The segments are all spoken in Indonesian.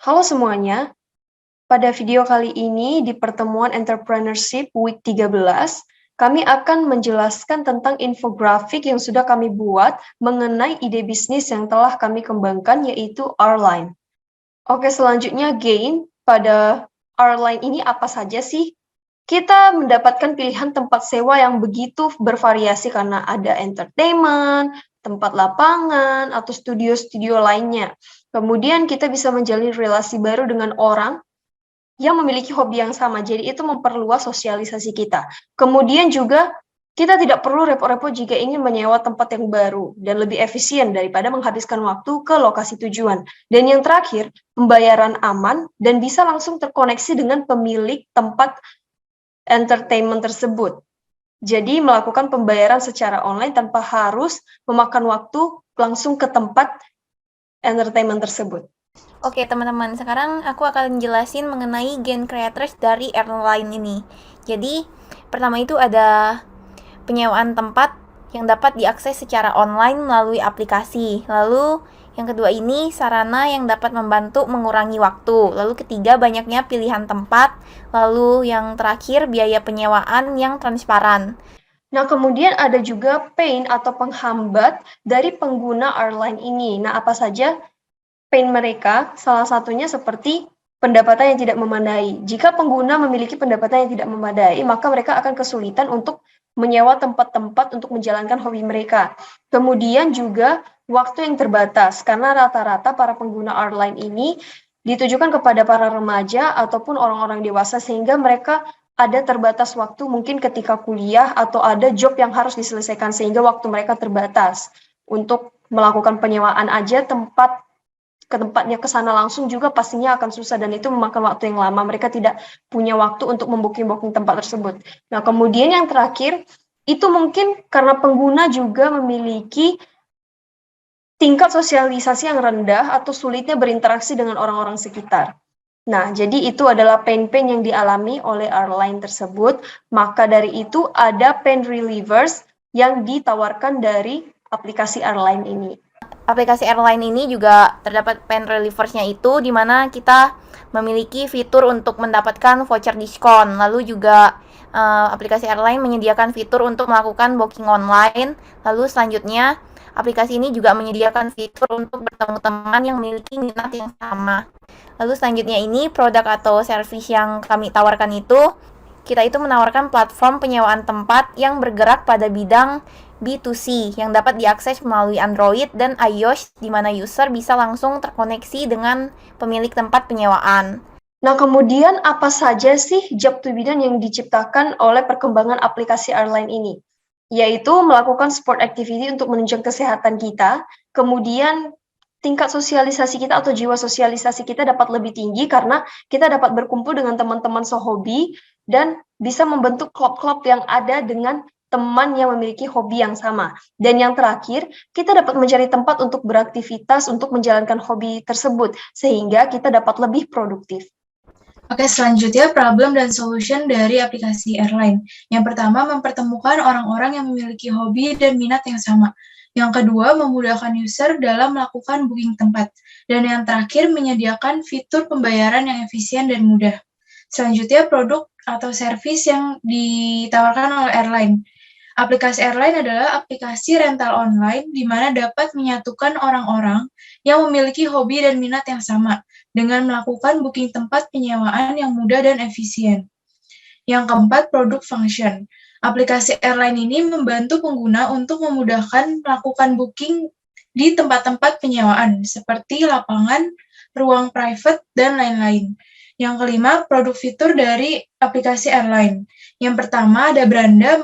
Halo semuanya, pada video kali ini di pertemuan Entrepreneurship Week 13, kami akan menjelaskan tentang infografik yang sudah kami buat mengenai ide bisnis yang telah kami kembangkan, yaitu R-Line. Oke, selanjutnya Gain, pada R-Line ini apa saja sih? Kita mendapatkan pilihan tempat sewa yang begitu bervariasi karena ada entertainment, tempat lapangan, atau studio-studio lainnya. Kemudian kita bisa menjalin relasi baru dengan orang yang memiliki hobi yang sama. Jadi itu memperluas sosialisasi kita. Kemudian juga kita tidak perlu repot-repot jika ingin menyewa tempat yang baru dan lebih efisien daripada menghabiskan waktu ke lokasi tujuan. Dan yang terakhir, pembayaran aman dan bisa langsung terkoneksi dengan pemilik tempat entertainment tersebut. Jadi melakukan pembayaran secara online tanpa harus memakan waktu langsung ke tempat entertainment tersebut. Oke teman-teman, sekarang aku akan jelasin mengenai Gain Creators dari R-Line ini. Jadi, pertama itu ada penyewaan tempat yang dapat diakses secara online melalui aplikasi. Lalu, yang kedua ini sarana yang dapat membantu mengurangi waktu. Lalu ketiga, banyaknya pilihan tempat. Lalu yang terakhir, biaya penyewaan yang transparan. Nah, kemudian ada juga pain atau penghambat dari pengguna R-Line ini. Nah, apa saja pain mereka? Salah satunya seperti pendapatan yang tidak memadai. Jika pengguna memiliki pendapatan yang tidak memadai, maka mereka akan kesulitan untuk menyewa tempat-tempat untuk menjalankan hobi mereka. Kemudian juga waktu yang terbatas, karena rata-rata para pengguna R-Line ini ditujukan kepada para remaja ataupun orang-orang dewasa, sehingga mereka ada terbatas waktu mungkin ketika kuliah atau ada job yang harus diselesaikan, sehingga waktu mereka terbatas. Untuk melakukan penyewaan aja ke tempatnya ke sana langsung juga pastinya akan susah dan itu memakan waktu yang lama. Mereka tidak punya waktu untuk membooking tempat tersebut. Nah, kemudian yang terakhir, itu mungkin karena pengguna juga memiliki tingkat sosialisasi yang rendah atau sulitnya berinteraksi dengan orang-orang sekitar. Nah, jadi itu adalah pain-pain yang dialami oleh R-Line tersebut. Maka dari itu ada pain relievers yang ditawarkan dari aplikasi R-Line ini. Aplikasi R-Line ini juga terdapat pain relieversnya itu, di mana kita memiliki fitur untuk mendapatkan voucher diskon. Lalu juga aplikasi R-Line menyediakan fitur untuk melakukan booking online. Lalu selanjutnya, aplikasi ini juga menyediakan fitur untuk bertemu teman yang memiliki minat yang sama. Lalu selanjutnya ini produk atau service yang kami tawarkan itu, kita itu menawarkan platform penyewaan tempat yang bergerak pada bidang B2C yang dapat diakses melalui Android dan iOS, di mana user bisa langsung terkoneksi dengan pemilik tempat penyewaan. Nah, kemudian apa saja sih job to be done yang diciptakan oleh perkembangan aplikasi R-Line ini? Yaitu melakukan sport activity untuk menunjang kesehatan kita, kemudian tingkat sosialisasi kita atau jiwa sosialisasi kita dapat lebih tinggi karena kita dapat berkumpul dengan teman-teman sehobi dan bisa membentuk klub-klub yang ada dengan teman yang memiliki hobi yang sama. Dan yang terakhir, kita dapat mencari tempat untuk beraktivitas untuk menjalankan hobi tersebut, sehingga kita dapat lebih produktif. Oke, selanjutnya problem dan solution dari aplikasi R-Line. Yang pertama, mempertemukan orang-orang yang memiliki hobi dan minat yang sama. Yang kedua, memudahkan user dalam melakukan booking tempat. Dan yang terakhir, menyediakan fitur pembayaran yang efisien dan mudah. Selanjutnya, produk atau service yang ditawarkan oleh R-Line. Aplikasi R-Line adalah aplikasi rental online di mana dapat menyatukan orang-orang yang memiliki hobi dan minat yang sama dengan melakukan booking tempat penyewaan yang mudah dan efisien. Yang keempat, produk function. Aplikasi R-Line ini membantu pengguna untuk memudahkan melakukan booking di tempat-tempat penyewaan seperti lapangan, ruang private, dan lain-lain. Yang kelima, produk fitur dari aplikasi R-Line. Yang pertama, ada beranda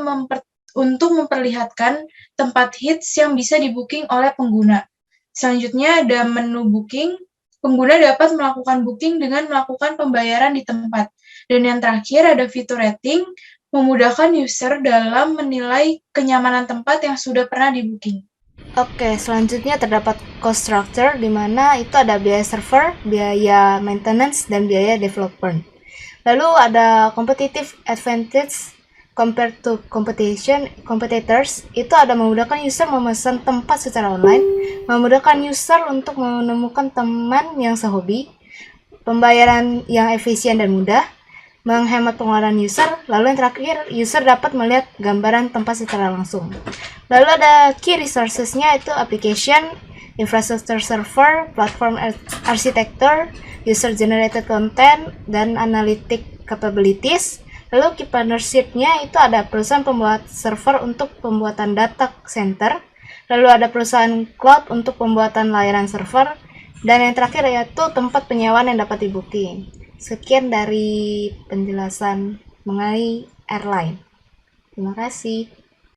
untuk memperlihatkan tempat hits yang bisa di-booking oleh pengguna. Selanjutnya ada menu booking. Pengguna dapat melakukan booking dengan melakukan pembayaran di tempat. Dan yang terakhir ada fitur rating, memudahkan user dalam menilai kenyamanan tempat yang sudah pernah di-booking. Oke, selanjutnya terdapat cost structure, di mana itu ada biaya server, biaya maintenance, dan biaya development. Lalu ada competitive advantage compared to competitors, itu ada memudahkan user memesan tempat secara online, memudahkan user untuk menemukan teman yang sehobi, pembayaran yang efisien dan mudah, menghemat pengeluaran user, lalu yang terakhir, user dapat melihat gambaran tempat secara langsung. Lalu ada key resources-nya itu application, infrastructure server, platform architecture, user generated content, dan analytic capabilities. Lalu key partnership-nya itu ada perusahaan pembuat server untuk pembuatan data center, lalu ada perusahaan cloud untuk pembuatan layanan server, dan yang terakhir yaitu tempat penyewaan yang dapat di-booking. Sekian dari penjelasan mengenai airline. Terima kasih.